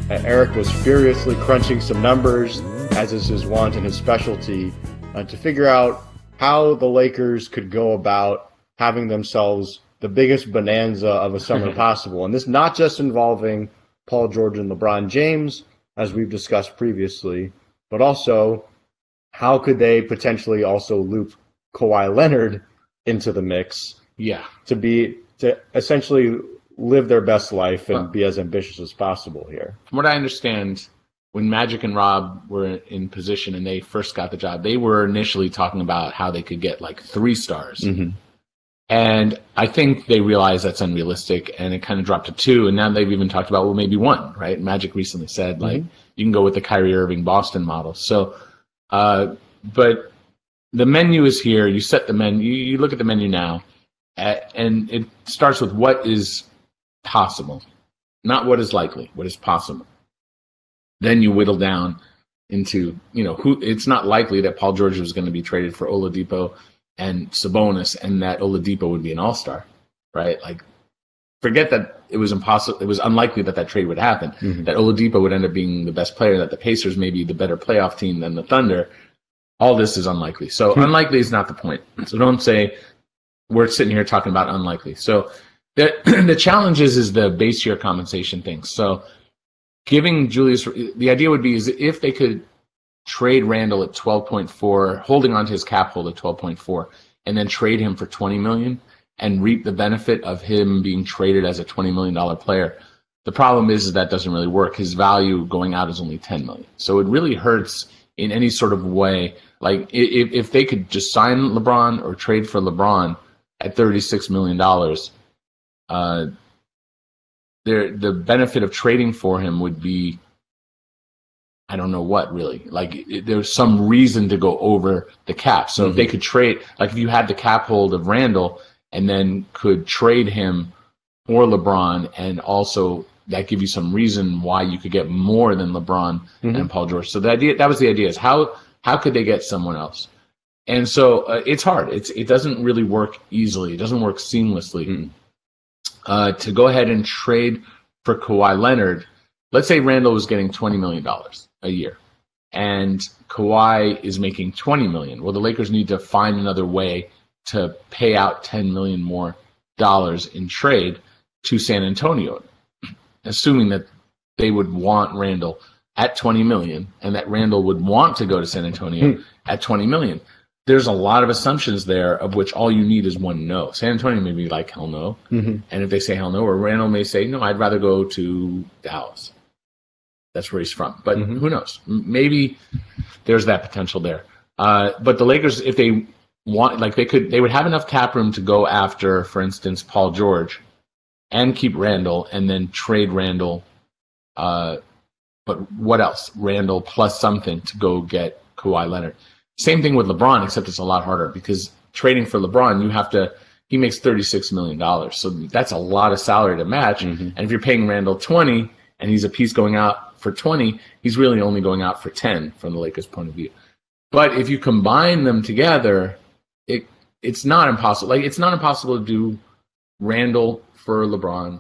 Eric was furiously crunching some numbers, as is his wont and his specialty, to figure out how the Lakers could go about having themselves the biggest bonanza of a summer possible. And this not just involving Paul George and LeBron James, as we've discussed previously, but also how could they potentially also loop Kawhi Leonard into the mix? Yeah. To essentially live their best life and be as ambitious as possible here. From what I understand, when Magic and Rob were in position and they first got the job, they were initially talking about how they could get like 3 stars. Mm-hmm. And I think they realized that's unrealistic, and it kind of dropped to 2. And now they've even talked about, well, maybe 1, right? Magic recently said, like, you can go with the Kyrie Irving Boston model. So, but the menu is here. You set the menu. You look at the menu now, and it starts with what is possible, not what is likely, what is possible. Then you whittle down into, who. It's not likely that Paul George was going to be traded for Oladipo and Sabonis, and that Oladipo would be an all-star, right? Like, forget that it was impossible. It was unlikely that trade would happen. Mm-hmm. That Oladipo would end up being the best player. That the Pacers may be the better playoff team than the Thunder. All this is unlikely. So unlikely is not the point. So don't say we're sitting here talking about unlikely. So the challenge is the base year compensation thing. So giving Julius, the idea would be is if they could trade Randall at 12.4, holding on to his cap hold at 12.4, and then trade him for $20 million and reap the benefit of him being traded as a $20 million player. The problem is that doesn't really work. His value going out is only $10 million. So it really hurts in any sort of way. Like if they could just sign LeBron or trade for LeBron at $36 million, the benefit of trading for him would be, I don't know what really. Like there's some reason to go over the cap. So if they could trade, like if you had the cap hold of Randall and then could trade him or LeBron, and also that give you some reason why you could get more than LeBron and Paul George. So that was the idea, is how could they get someone else? And so it's hard. It doesn't really work easily. It doesn't work seamlessly. To go ahead and trade for Kawhi Leonard, let's say Randall was getting $20 million a year and Kawhi is making $20 million. Well, the Lakers need to find another way to pay out $10 million more in trade to San Antonio, assuming that they would want Randall at $20 million and that Randall would want to go to San Antonio at $20 million. There's a lot of assumptions there, of which all you need is one no. San Antonio may be like, hell no. And if they say hell no, or Randall may say, no, I'd rather go to Dallas. That's where he's from. But who knows? Maybe there's that potential there. But the Lakers, if they want, like they would have enough cap room to go after, for instance, Paul George and keep Randall and then trade Randall. But what else? Randall plus something to go get Kawhi Leonard. Same thing with LeBron, except it's a lot harder because trading for LeBron, he makes $36 million. So that's a lot of salary to match. And if you're paying Randall 20 and he's a piece going out for 20, he's really only going out for 10 from the Lakers' point of view. But if you combine them together, it's not impossible. Like, it's not impossible to do Randall for LeBron.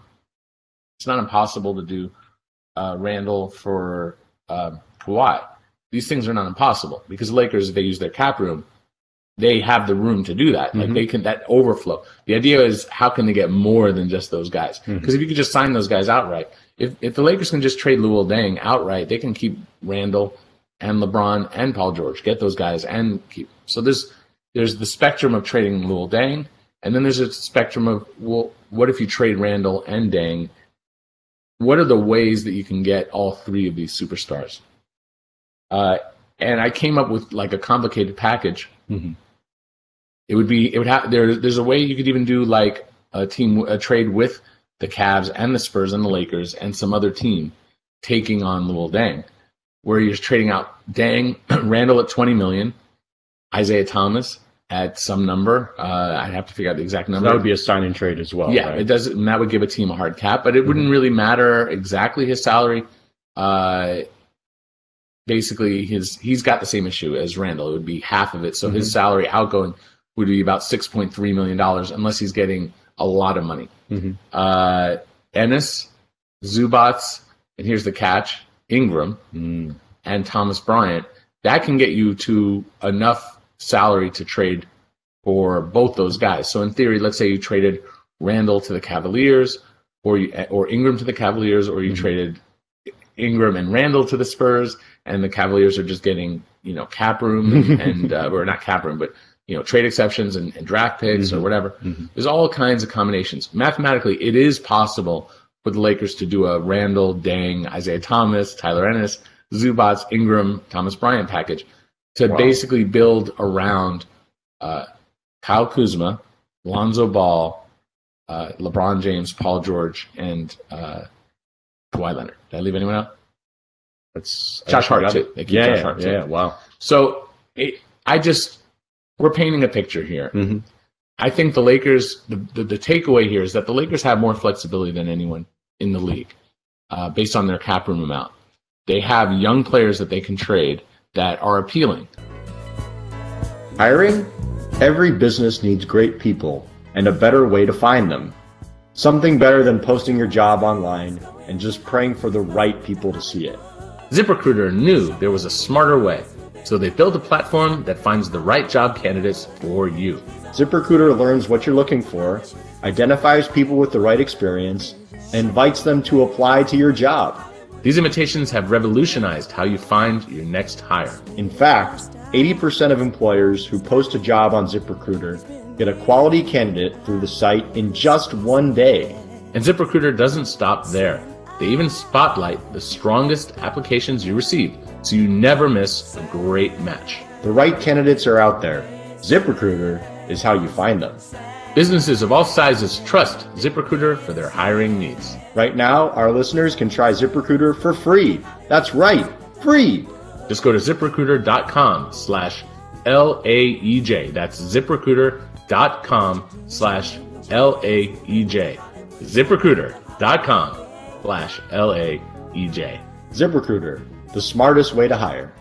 It's not impossible to do Randall for Kawhi. These things are not impossible because the Lakers, if they use their cap room, they have the room to do that. Like they can, that overflow. The idea is, how can they get more than just those guys? Because if you could just sign those guys outright, if the Lakers can just trade Luol Deng outright, they can keep Randall and LeBron and Paul George, get those guys and keep. So there's the spectrum of trading Luol Deng, and then there's a spectrum of, well, what if you trade Randall and Deng? What are the ways that you can get all three of these superstars? And I came up with like a complicated package. There's a way you could even do like a trade with the Cavs and the Spurs and the Lakers and some other team taking on Luol Deng, where you're trading out Deng, Randall at $20 million, Isaiah Thomas at some number. I'd have to figure out the exact number. So that would be a sign and trade as well. Yeah, right? it does, and that would give a team a hard cap, but it wouldn't really matter exactly his salary. Basically, he's got the same issue as Randall. It would be half of it. So his salary outgoing would be about $6.3 million unless he's getting a lot of money. Ennis, Zubats, and here's the catch, Ingram and Thomas Bryant, that can get you to enough salary to trade for both those guys. So in theory, let's say you traded Randall to the Cavaliers, or Ingram to the Cavaliers, or you traded Ingram and Randall to the Spurs, and the Cavaliers are just getting, cap room and or not cap room, but trade exceptions and draft picks or whatever. There's all kinds of combinations. Mathematically, it is possible for the Lakers to do a Randall, Deng, Isaiah Thomas, Tyler Ennis, Zubats, Ingram, Thomas Bryant package to basically build around Kyle Kuzma, Lonzo Ball, LeBron James, Paul George, and Kawhi Leonard. Did I leave anyone out? That's Josh Hart too. Josh Hart too. Wow. So we're painting a picture here. I think the Lakers, the takeaway here is that the Lakers have more flexibility than anyone in the league based on their cap room amount. They have young players that they can trade that are appealing. Hiring? Every business needs great people and a better way to find them. Something better than posting your job online and just praying for the right people to see it. ZipRecruiter knew there was a smarter way, so they built a platform that finds the right job candidates for you. ZipRecruiter learns what you're looking for, identifies people with the right experience, and invites them to apply to your job. These invitations have revolutionized how you find your next hire. In fact, 80% of employers who post a job on ZipRecruiter get a quality candidate through the site in just one day. And ZipRecruiter doesn't stop there. They even spotlight the strongest applications you receive, so you never miss a great match. The right candidates are out there. ZipRecruiter is how you find them. Businesses of all sizes trust ZipRecruiter for their hiring needs. Right now, our listeners can try ZipRecruiter for free. That's right, free. Just go to ZipRecruiter.com/LAEJ. That's ZipRecruiter.com/LAEJ. ZipRecruiter.com/LAEJ. ZipRecruiter, the smartest way to hire.